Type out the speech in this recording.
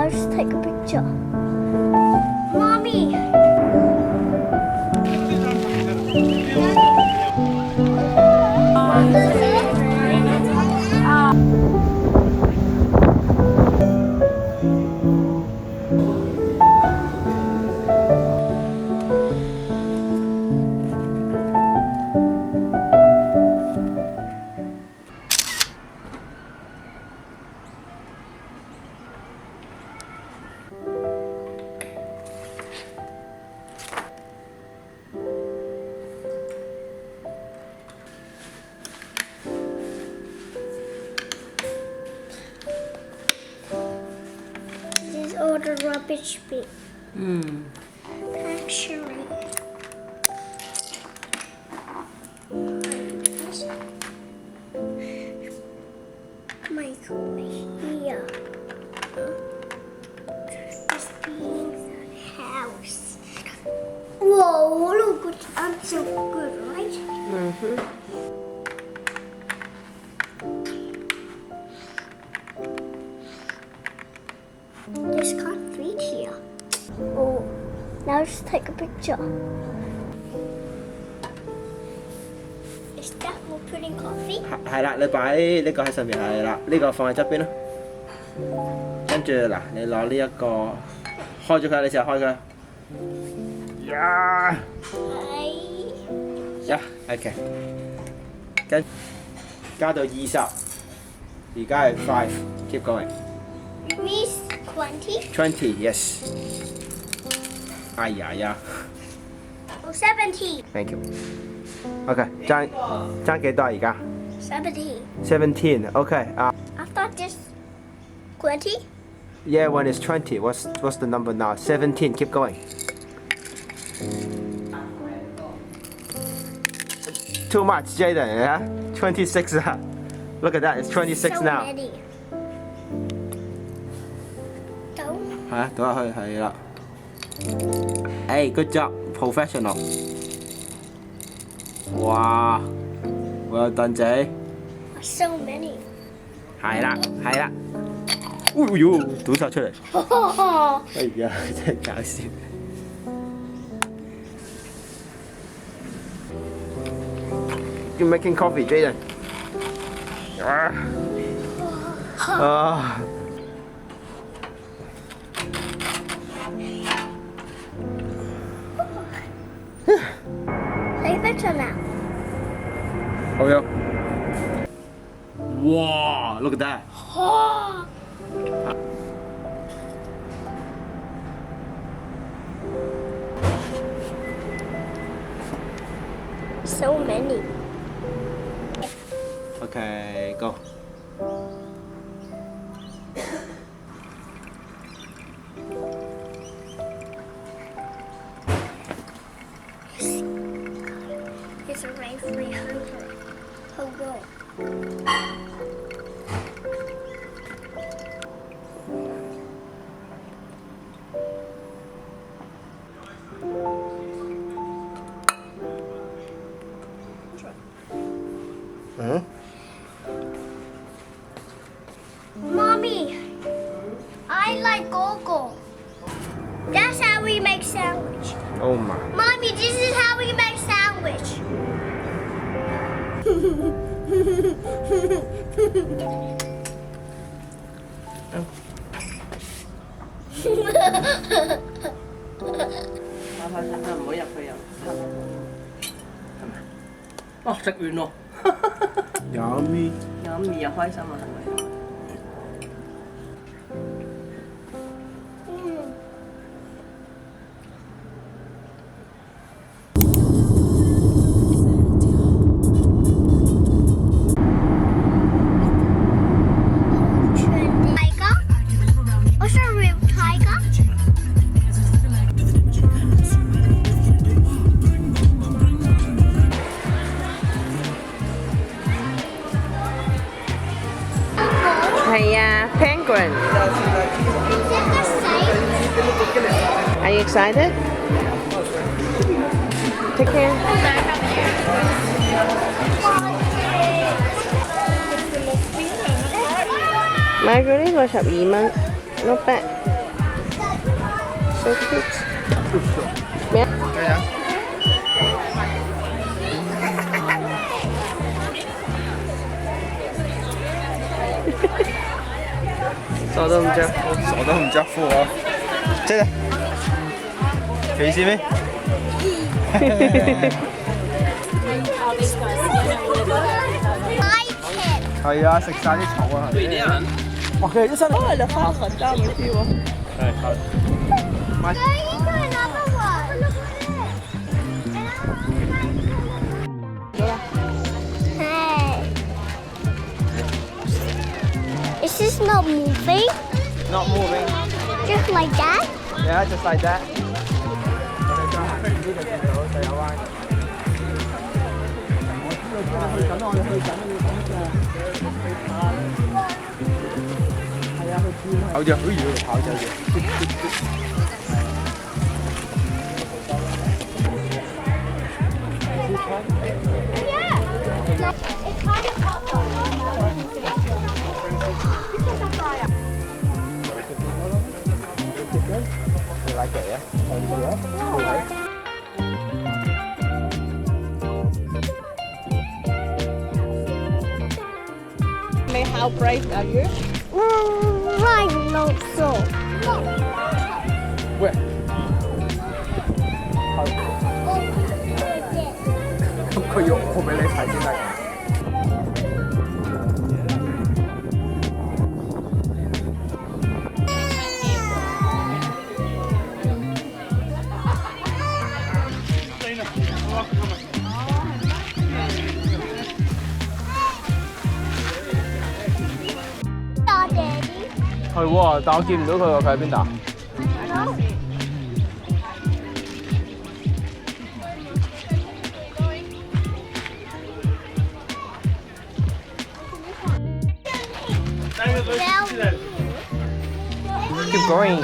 Now just take a picture. Mommy! This is all the rubbish bin. Actually. Michael here. This being the house. Whoa, look, I'm so good, right? Just can't read here. Oh, now just take a picture. Is that for putting coffee? 係啦，你擺呢個喺上面係啦，呢個放喺側邊咯。跟住嗱，你攞呢一個開咗佢，你試下開佢。呀呀，OK。跟加到20，而家係5，keep going。Miss 20? 20, yes. 哎呀呀 or 70?，thank you。OK，爭幾多而家 70. ？17。OK 啊。After this 20? Yeah, when it's 20, what's the number now? 17. Keep going. Too much, Jaden. Yeah, 26. Look at that. It's 26 so now. Many. Don't. 係啊，倒入去係啦。Hey, good job, professional. 哇，well done 仔。So many. 係啦，係啦。哦喲，倒晒出嚟。哎呀，真係搞笑。You're making coffee, Jaden. Ah. Take picture now.好樣。哇 ！Look at that. So many. Okay, go. It's a rain-free Hogo. Mommy, I like gogo. That's how we make sandwich. Oh my. Mommy, this is how we make sandwich. Yummy. 飲味又開心啊，係咪？Tiger? What's a real tiger? Penguin. Is it the same? Are you excited? Take care. Margarine 個12蚊，not bad. so cute. Yeah. 傻都唔着。傻都唔着褲啊！即係肥先咩？係啊，食晒啲草啊！哇，佢哋啲身哦，你花很大沒去喎。係好。買。Hey. Is this not moving? Not moving. Just like that? Yeah, just like that. 我哋再行呢度見到就有灣。咁我哋去緊要講嘅。係啊，去轉。跑咗，跑走咗。你來給呀？How brave are you? Right, not so. 喂，咁佢要我俾你睇先得。係喎，但我見唔到佢喎，佢喺邊度啊？Keep going.